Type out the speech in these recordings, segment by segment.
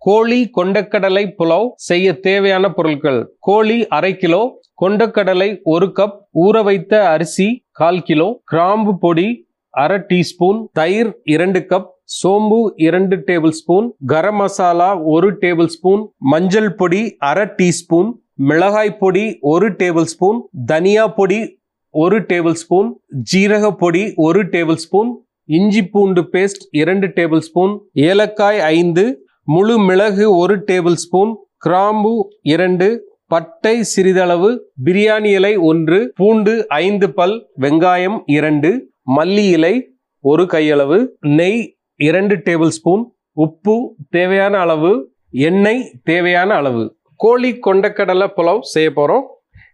கோழி கொண்டக்கடலை புலாவ் செய்ய தேவையான பொருட்கள்: கோழி 1/2 கிலோ, கொண்டக்கடலை 1 கப், ஊற வைத்த அரிசி 1/4 கிலோ, கிராம்பு பொடி 1/2 டீஸ்பூன், தயிர் 2 கப், சோம்பு 2 table spoon, garam masala 1 table spoon, மஞ்சள் பொடி 1/2 டீஸ்பூன், மிளகாய் பொடி 1 டேபிள் ஸ்பூன், தனியா பொடி 1 டேபிள் ஸ்பூன், ஜீரக பொடி 1 டேபிள் ஸ்பூன், இஞ்சி பூண்டு பேஸ்ட் 2 டேபிள் ஸ்பூன், ஏலக்காய் 5, முழு மிளகு 1 டேபிள் ஸ்பூன், கிராம்பு 2, பட்டை சிறிதளவு, பிரியாணி இலை 1, பூண்டு 5 பல், வெங்காயம் 2, மல்லி இலை 1 கையளவு, நெய் 2 டேபிள் ஸ்பூன், உப்பு தேவையான அளவு, எண்ணெய் தேவையான அளவு. கோழி கொண்டக்கடலை புலாவ் செய்ய போகிறோம்.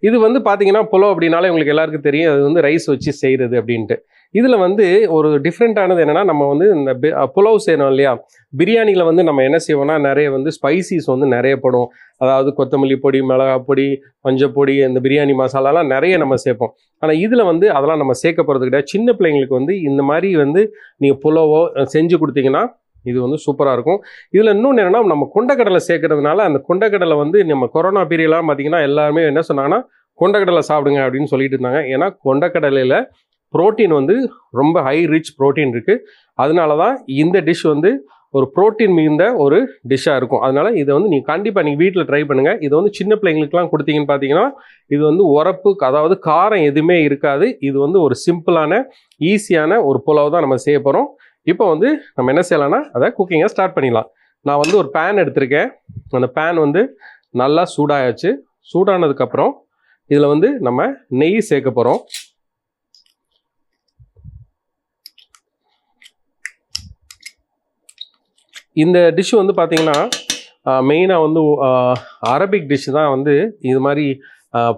இது வந்து பார்த்தீங்கன்னா புலாவ் அப்படின்னாலே உங்களுக்கு எல்லாருக்கும் தெரியும், அது வந்து ரைஸ் வச்சு செய்கிறது அப்படின்ட்டு. இதில் வந்து ஒரு டிஃப்ரெண்ட்டானது என்னென்னா, நம்ம வந்து இந்த புலாவ் செய்யணும் இல்லையா, பிரியாணியில் வந்து நம்ம என்ன செய்வோம்னா நிறைய வந்து ஸ்பைசிஸ் வந்து நிறைய போடும். அதாவது கொத்தமல்லி பொடி, மிளகாய் பொடி, மஞ்சள் பொடி, இந்த பிரியாணி மசாலாலாம் நிறைய நம்ம சேர்ப்போம். ஆனால் இதில் வந்து அதெல்லாம் நம்ம சேர்க்க போகிறது கிடையாது. சின்ன பிள்ளைங்களுக்கு வந்து இந்த மாதிரி வந்து நீங்கள் புலாவோ செஞ்சு கொடுத்தீங்கன்னா இது வந்து சூப்பராக இருக்கும். இதில் இன்னொன்று என்னென்னா, நம்ம கொண்டக்கடலை சேர்க்கறதுனால அந்த கொண்டக்கடலை வந்து நம்ம கொரோனா பீரியட்லாம் பார்த்திங்கன்னா எல்லாருமே என்ன சொன்னாங்கன்னா, கொண்டக்கடலை சாப்பிடுங்க அப்படின்னு சொல்லிட்டு இருந்தாங்க. ஏன்னா கொண்டக்கடலையில் புரோட்டீன் வந்து ரொம்ப ஹை ரிச் புரோட்டீன் இருக்குது. அதனால தான் இந்த டிஷ் வந்து ஒரு புரோட்டீன் மிகுந்த ஒரு டிஷ்ஷாக இருக்கும். அதனால் இதை வந்து நீங்கள் கண்டிப்பாக நீங்கள் வீட்டில் ட்ரை பண்ணுங்கள். இதை வந்து சின்ன பிள்ளைங்களுக்குலாம் கொடுத்தீங்கன்னு பார்த்தீங்கன்னா இது வந்து உரப்பு, அதாவது காரம் எதுவுமே இருக்காது. இது வந்து ஒரு சிம்பிளான ஈஸியான ஒரு புலாவ் தான் நம்ம செய்ய போகிறோம். இப்போ வந்து நம்ம என்ன செய்யலாம்னா அதை குக்கிங்கை ஸ்டார்ட் பண்ணிடலாம். நான் வந்து ஒரு பேன் எடுத்திருக்கேன். அந்த பேன் வந்து நல்லா சூடாயாச்சு. சூடானதுக்கப்புறம் இதில் வந்து நம்ம நெய் சேர்க்க போகிறோம். இந்த டிஷ் வந்து பார்த்திங்கன்னா மெயினாக வந்து அரபிக் டிஷ் தான். வந்து இது மாதிரி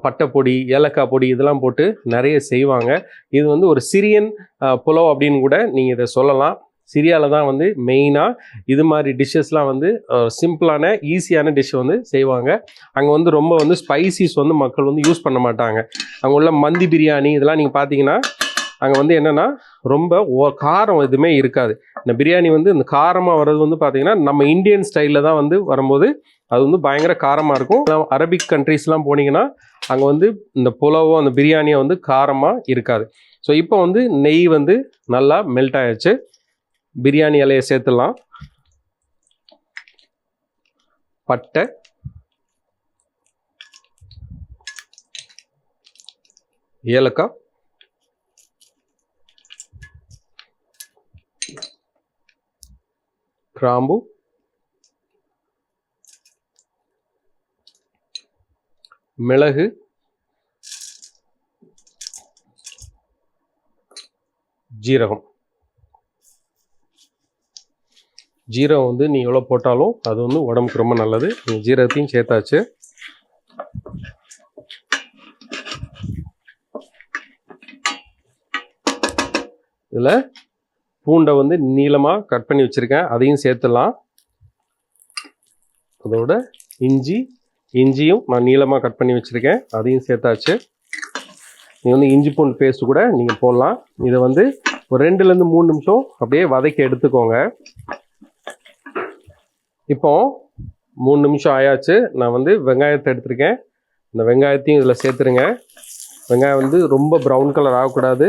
பட்டை பொடி, ஏலக்காய் பொடி இதெல்லாம் போட்டு நிறைய செய்வாங்க. இது வந்து ஒரு சிரியன் புலாவ் அப்படின்னு கூட நீங்கள் இதை சொல்லலாம். சிரியாவில் தான் வந்து மெயினாக இது மாதிரி டிஷ்ஷஸ்லாம் வந்து சிம்பிளான ஈஸியான டிஷ் வந்து செய்வாங்க. அங்கே வந்து ரொம்ப வந்து ஸ்பைசிஸ் வந்து மக்கள் வந்து யூஸ் பண்ண மாட்டாங்க. அங்கே உள்ள மந்தி பிரியாணி இதெல்லாம் நீங்கள் பார்த்தீங்கன்னா அங்கே வந்து என்னென்னா ரொம்ப காரம் எதுவுமே இருக்காது. இந்த பிரியாணி வந்து இந்த காரமாக வர்றது வந்து பார்த்திங்கன்னா நம்ம இந்தியன் ஸ்டைலில் தான் வந்து வரும்போது அது வந்து பயங்கர காரமாக இருக்கும். அரபிக் கண்ட்ரீஸ்லாம் போனீங்கன்னா அங்கே வந்து இந்த புலாவோ அந்த பிரியாணியோ வந்து காரமாக இருக்காது. ஸோ இப்போ வந்து நெய் வந்து நல்லா மெல்ட் ஆகிடுச்சு. பிரியாணி இலையை சேர்த்துடலாம். பட்டை, ஏலக்காய், கிராம்பு, மிளகு, ஜீரகம். ஜீரகம் வந்து நீ எவ்வளோ போட்டாலும் அது வந்து உடம்புக்கு ரொம்ப நல்லது. ஜீரகத்தையும் சேர்த்தாச்சு. இதில் பூண்டை வந்து நீளமாக கட் பண்ணி வச்சுருக்கேன், அதையும் சேர்த்துடலாம். அதோட இஞ்சியும் நான் நீளமாக கட் பண்ணி வச்சுருக்கேன், அதையும் சேர்த்தாச்சு. நீங்கள் வந்து இஞ்சி பூண்டு பேஸ்ட்டு கூட நீங்கள் போடலாம். இதை வந்து ஒரு 2லேருந்து 3 நிமிஷம் அப்படியே வதக்கி எடுத்துக்கோங்க. இப்போ 3 நிமிஷம் ஆயாச்சு. நான் வந்து வெங்காயத்தை எடுத்துருக்கேன். இந்த வெங்காயத்தையும் இதில் சேர்த்துருங்க. வெங்காயம் வந்து ரொம்ப ப்ரௌன் கலர் ஆகக்கூடாது.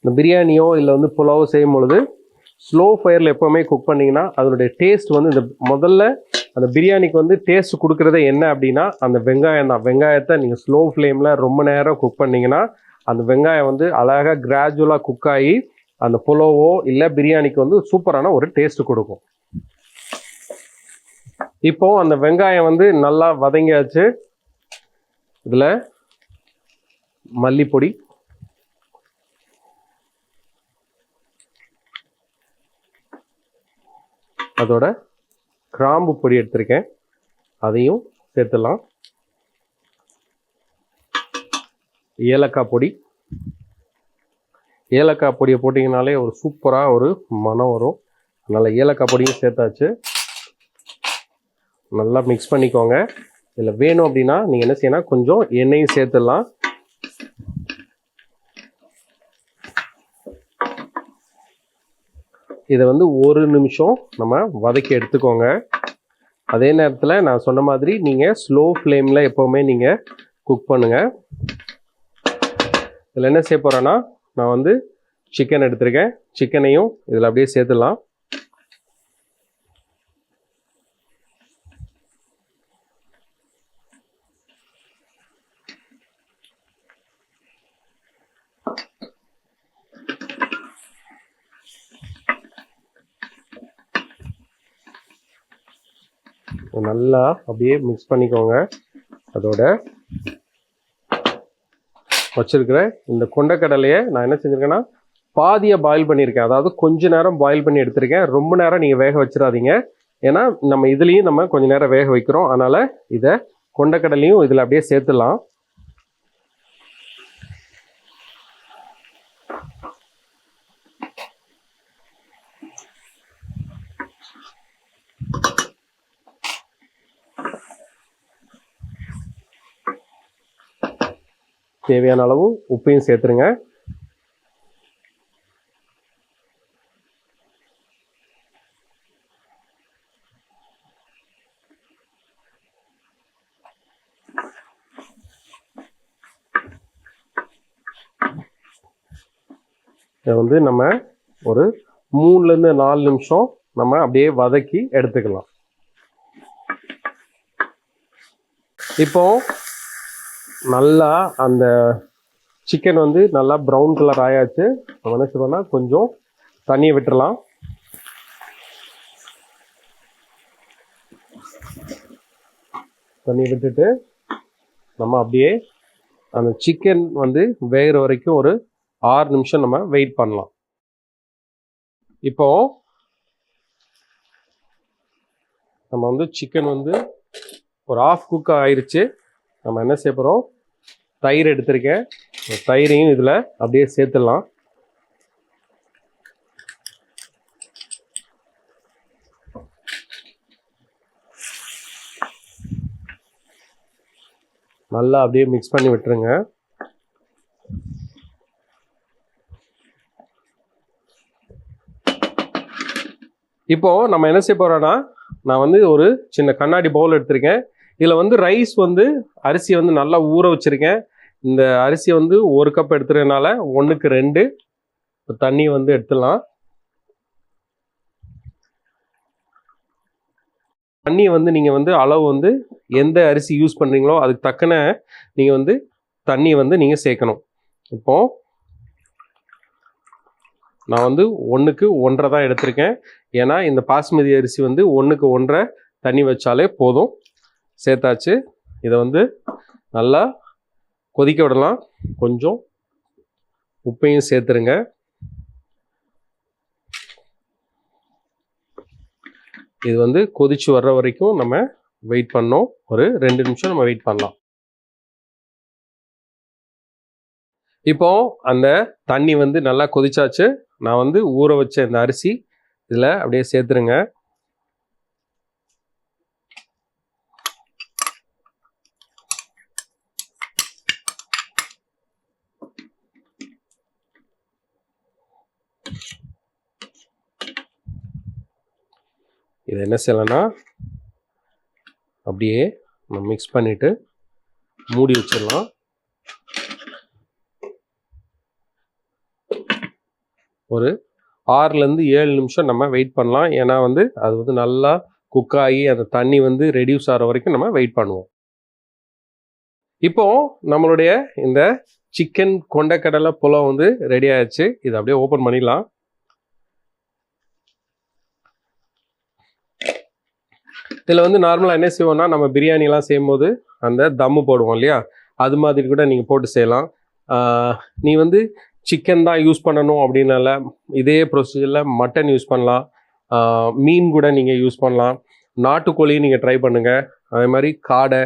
இந்த பிரியாணியோ இல்லை வந்து புலாவோ செய்யும் பொழுது ஸ்லோ ஃபயரில் எப்போவுமே குக் பண்ணிங்கன்னா அதனுடைய டேஸ்ட் வந்து இந்த முதல்ல அந்த பிரியாணிக்கு வந்து டேஸ்ட் கொடுக்குறதே என்ன அப்படின்னா அந்த வெங்காயம் தான். வெங்காயத்தை நீங்கள் ஸ்லோ ஃப்ளேமில் ரொம்ப நேரம் குக் பண்ணிங்கன்னா அந்த வெங்காயம் வந்து அழகாக கிராஜுவலாக குக் ஆகி அந்த புலாவோ இல்லை பிரியாணிக்கு வந்து சூப்பரான ஒரு டேஸ்ட் கொடுக்கும். இப்போ அந்த வெங்காயம் வந்து நல்லா வதங்கியாச்சு. இதில் மல்லிப்பொடி, அதோட கிராம்பு பொடி எடுத்திருக்கேன், அதையும் சேர்த்துடலாம். ஏலக்காய் பொடி, ஏலக்காய் பொடியை போட்டிங்கனாலே ஒரு சூப்பராக ஒரு மனம் வரும். அதனால் ஏலக்காய் பொடியும் சேர்த்தாச்சு. நல்லா மிக்ஸ் பண்ணிக்கோங்க. இதில் வேணும் அப்படின்னா நீங்கள் என்ன செய்யணும், கொஞ்சம் எண்ணெயும் சேர்த்துடலாம். இதை வந்து 1 நிமிஷம் நம்ம வதக்கி எடுத்துக்கோங்க. அதே நேரத்தில் நான் சொன்ன மாதிரி நீங்கள் ஸ்லோ ஃப்ளேமில் எப்போவுமே நீங்கள் குக் பண்ணுங்கள். இதில் என்ன செய்ய போகிறேன்னா, நான் வந்து சிக்கன் எடுத்திருக்கேன். சிக்கனையும் இதில் அப்படியே சேர்த்துடலாம். நல்லா அப்படியே மிக்ஸ் பண்ணிக்கோங்க. அதோட வச்சிருக்கிற இந்த கொண்டக்கடலையை நான் என்ன செஞ்சுருக்கேன்னா, பாதியை பாயில் பண்ணியிருக்கேன். அதாவது கொஞ்ச நேரம் பாயில் பண்ணி எடுத்திருக்கேன். ரொம்ப நேரம் நீங்கள் வேக வச்சிடாதீங்க. ஏன்னா நம்ம இதுலேயும் நம்ம கொஞ்ச நேரம் வேக வைக்கிறோம். அதனால் இதை கொண்டக்கடலையும் இதில் அப்படியே சேர்த்துடலாம். தேவையான அளவு உப்பையும் சேர்த்துருங்க. இதை வந்து நம்ம ஒரு 3லேருந்து 4 நிமிஷம் நம்ம அப்படியே வதக்கி எடுத்துக்கலாம். இப்போ நல்லா அந்த சிக்கன் வந்து நல்லா ப்ரௌன் கலர் ஆயாச்சு. நம்ம என்ன செய்வோம்னா, கொஞ்சம் தண்ணியை விட்டுறலாம். தண்ணி விட்டுட்டு நம்ம அப்படியே அந்த சிக்கன் வந்து வேகிற வரைக்கும் ஒரு 6 நிமிஷம் நம்ம வெயிட் பண்ணலாம். இப்போ நம்ம வந்து சிக்கன் வந்து ஒரு ½ குக் ஆயிடுச்சு. நம்ம என்ன செய்ய போகிறோம், தயிர் எடுத்திருக்கேன். தயிரையும் இதில் அப்படியே சேர்த்துடலாம். நல்லா அப்படியே மிக்ஸ் பண்ணி விட்டுருங்க. இப்போ நம்ம என்ன செய்ய போறோம்னா, நான் வந்து ஒரு சின்ன கண்ணாடி பவுல் எடுத்திருக்கேன். இதில் வந்து ரைஸ் வந்து அரிசி வந்து நல்லா ஊற வச்சிருக்கேன். இந்த அரிசி வந்து 1 கப் எடுத்துறதுனால 1க்கு 2 தண்ணி வந்து எடுத்துடலாம். தண்ணி வந்து நீங்கள் வந்து அளவு வந்து எந்த அரிசி யூஸ் பண்ணுறீங்களோ அதுக்கு தக்கன நீங்கள் வந்து தண்ணி வந்து நீங்கள் சேர்க்கணும். இப்போ நான் வந்து 1க்கு 1.5 தான் எடுத்திருக்கேன். ஏன்னா இந்த பாஸ்மதி அரிசி வந்து 1க்கு 1.5 தண்ணி வச்சாலே போதும். சேர்த்தாச்சு. இதை வந்து நல்லா கொதிக்க விடலாம். கொஞ்சம் உப்பையும் சேர்த்துருங்க. இது வந்து கொதிச்சு வர்ற வரைக்கும் நம்ம வெயிட் பண்ணோம். ஒரு 2 நிமிஷம் நம்ம வெயிட் பண்ணலாம். இப்போ அந்த தண்ணி வந்து நல்லா கொதிச்சாச்சு. நான் வந்து ஊற வச்ச இந்த அரிசி இதில் அப்படியே சேர்த்துருங்க. இது என்ன செய்யலைன்னா, அப்படியே நம்ம மிக்ஸ் பண்ணிவிட்டு மூடி வச்சிடலாம். ஒரு 6லேருந்து 7 நிமிஷம் நம்ம வெயிட் பண்ணலாம். ஏன்னா வந்து அது வந்து நல்லா குக் ஆகி அந்த தண்ணி வந்து ரெடியூஸ் ஆகிற வரைக்கும் நம்ம வெயிட் பண்ணுவோம். இப்போ நம்மளுடைய இந்த சிக்கன் கொண்டக்கடலை புலாவ் வந்து ரெடி ஆயிடுச்சு. இதை அப்படியே ஓப்பன் பண்ணிடலாம். இதில் வந்து நார்மலாக என்ன செய்வோம்னா, நம்ம பிரியாணிலாம் செய்யும்போது அந்த தம்மு போடுவோம் இல்லையா, அது மாதிரி கூட நீங்கள் போட்டு செய்யலாம். நீ வந்து சிக்கன் தான் யூஸ் பண்ணணும் அப்படின்னால இதே ப்ரொசீஜரில் மட்டன் யூஸ் பண்ணலாம். மீன் கூட நீங்கள் யூஸ் பண்ணலாம். நாட்டுக்கோழியும் நீங்கள் ட்ரை பண்ணுங்கள். அதே மாதிரி காடை,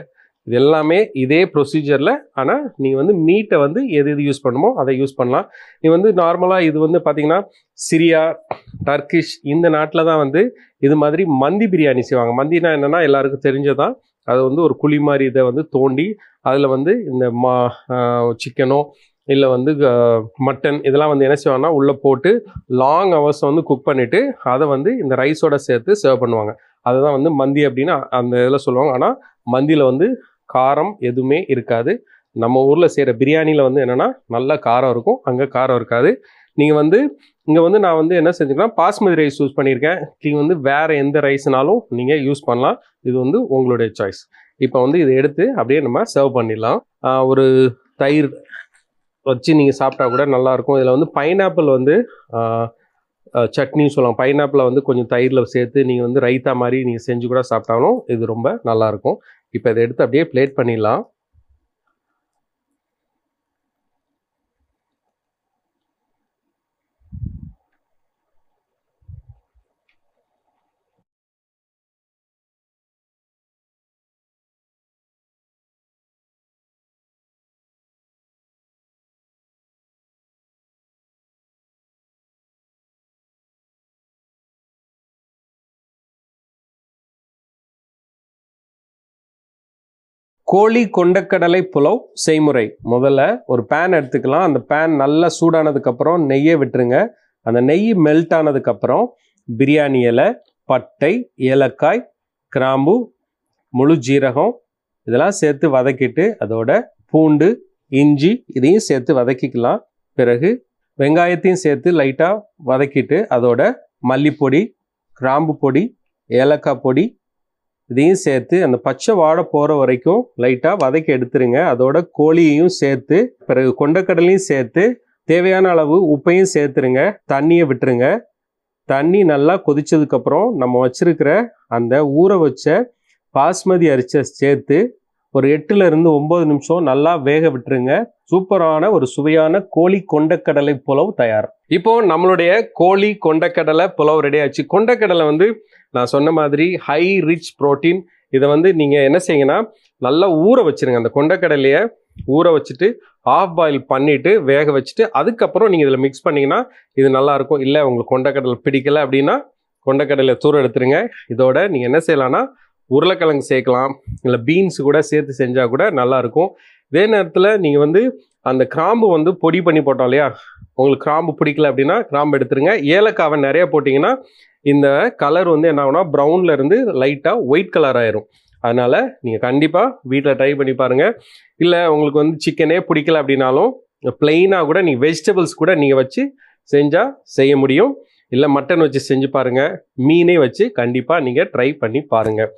இது எல்லாமே இதே ப்ரொசீஜரில். ஆனால் நீங்கள் வந்து மீட்டை வந்து எது யூஸ் பண்ணுமோ அதை யூஸ் பண்ணலாம். நீ வந்து நார்மலாக இது வந்து பார்த்திங்கன்னா சிரியா, டர்க்கிஷ் இந்த நாட்டில் தான் வந்து இது மாதிரி மந்தி பிரியாணி செய்வாங்க. மந்தினா என்னென்னா எல்லாருக்கும் தெரிஞ்சதான். அது வந்து ஒரு குழி மாதிரி இதை வந்து தோண்டி அதில் வந்து இந்த சிக்கனோ இல்லை வந்து மட்டன் இதெல்லாம் வந்து என்ன செய்வாங்கன்னா உள்ளே போட்டு லாங் ஹவர்ஸ் வந்து குக் பண்ணிவிட்டு அதை வந்து இந்த ரைஸோட சேர்த்து சர்வ் பண்ணுவாங்க. அதுதான் வந்து மந்தி அப்படின்னு அந்த இதில் சொல்லுவாங்க. ஆனால் மந்தியில் வந்து காரம் எதுவுமே இருக்காது. நம்ம ஊரில் செய்கிற பிரியாணியில் வந்து என்னென்னா நல்ல காரம் இருக்கும், அங்கே காரம் இருக்காது. நீங்கள் வந்து இங்கே வந்து நான் வந்து என்ன செஞ்சுக்கலாம், பாஸ்மதி ரைஸ் யூஸ் பண்ணியிருக்கேன். நீங்கள் வந்து வேறு எந்த ரைஸ்னாலும் நீங்கள் யூஸ் பண்ணலாம். இது வந்து உங்களுடைய சாய்ஸ். இப்போ வந்து இதை எடுத்து அப்படியே நம்ம சர்வ் பண்ணிடலாம். ஒரு தயிர் வச்சு நீங்கள் சாப்பிட்டா கூட நல்லாயிருக்கும். இதில் வந்து பைனாப்பிள் வந்து சட்னின்னு சொல்லலாம். பைனாப்பிளை வந்து கொஞ்சம் தயிரில் சேர்த்து நீங்கள் வந்து ரைத்தா மாதிரி நீங்கள் செஞ்சு கூட சாப்பிட்டாலும் இது ரொம்ப நல்லாயிருக்கும். இப்போ இதை எடுத்து அப்படியே பிளேட் பண்ணிடலாம். கோழி கொண்டக்கடலை புலாவ் செய்முறை. முதல்ல ஒரு பேன் எடுத்துக்கலாம். அந்த பேன் நல்லா சூடானதுக்கப்புறம் நெய்யை விட்டுருங்க. அந்த நெய் மெல்ட் ஆனதுக்கப்புறம் பிரியாணி இலை, பட்டை, ஏலக்காய், கிராம்பு, முழு ஜீரகம் இதெல்லாம் சேர்த்து வதக்கிட்டு அதோட பூண்டு, இஞ்சி இதையும் சேர்த்து வதக்கிக்கலாம். பிறகு வெங்காயத்தையும் சேர்த்து லைட்டாக வதக்கிட்டு அதோட மல்லிப்பொடி, கிராம்பு பொடி, ஏலக்காய் பொடி இதையும் சேர்த்து அந்த பச்சை வாடை போகிற வரைக்கும் லைட்டாக வதக்கி எடுத்துருங்க. அதோட கோழியையும் சேர்த்து பிறகு கொண்டக்கடலையும் சேர்த்து தேவையான அளவு உப்பையும் சேர்த்துருங்க. தண்ணியை விட்டுருங்க. தண்ணி நல்லா கொதிச்சதுக்கப்புறம் நம்ம வச்சிருக்கிற அந்த ஊற வச்ச பாஸ்மதி அரிசியை சேர்த்து ஒரு 8லிருந்து 9 நிமிஷம் நல்லா வேக விட்டுருங்க. சூப்பரான ஒரு சுவையான கோழி கொண்டக்கடலை புலாவ் தயார். இப்போ நம்மளுடைய கோழி கொண்டக்கடலை புலாவ் ரெடி ஆச்சு. கொண்டக்கடலை வந்து நான் சொன்ன மாதிரி ஹை ரிச் ப்ரோட்டீன். இதை வந்து நீங்கள் என்ன செய்யுங்கன்னா நல்லா ஊற வச்சுருங்க. அந்த கொண்டக்கடலையை ஊற வச்சுட்டு ஆஃப் பாயில் பண்ணிவிட்டு வேக வச்சுட்டு அதுக்கப்புறம் நீங்கள் இதில் மிக்ஸ் பண்ணிங்கன்னா இது நல்லாயிருக்கும். இல்லை உங்களுக்கு கொண்டக்கடலை பிடிக்கலை அப்படின்னா கொண்டக்கடலை தூர எடுத்துருங்க. இதோட நீங்கள் என்ன செய்யலாம்னா உருளைக்கிழங்கு சேர்க்கலாம், இல்லை பீன்ஸ் கூட சேர்த்து செஞ்சால் கூட நல்லாயிருக்கும். இதே நேரத்தில் நீங்கள் வந்து அந்த கிராம்பு வந்து பொடி பண்ணி போட்டோம் இல்லையா, உங்களுக்கு கிராம்பு பிடிக்கல அப்படின்னா கிராம்பு எடுத்துருங்க. ஏலக்காவை நிறைய போட்டிங்கன்னா இந்த கலர் வந்து என்ன ஆகுனா ப்ரௌனில் இருந்து லைட்டாக ஒயிட் கலர் ஆயிரும். அதனால் நீங்கள் கண்டிப்பாக வீட்டில் ட்ரை பண்ணி பாருங்கள். இல்லை உங்களுக்கு வந்து சிக்கனே பிடிக்கல அப்படின்னாலும் பிளெயினாக கூட நீங்கள் வெஜிடபிள்ஸ் கூட நீங்கள் வச்சு செஞ்சால் செய்ய முடியும். இல்லை மட்டன் வச்சு செஞ்சு பாருங்கள். மீனே வச்சு கண்டிப்பாக நீங்கள் ட்ரை பண்ணி பாருங்கள்.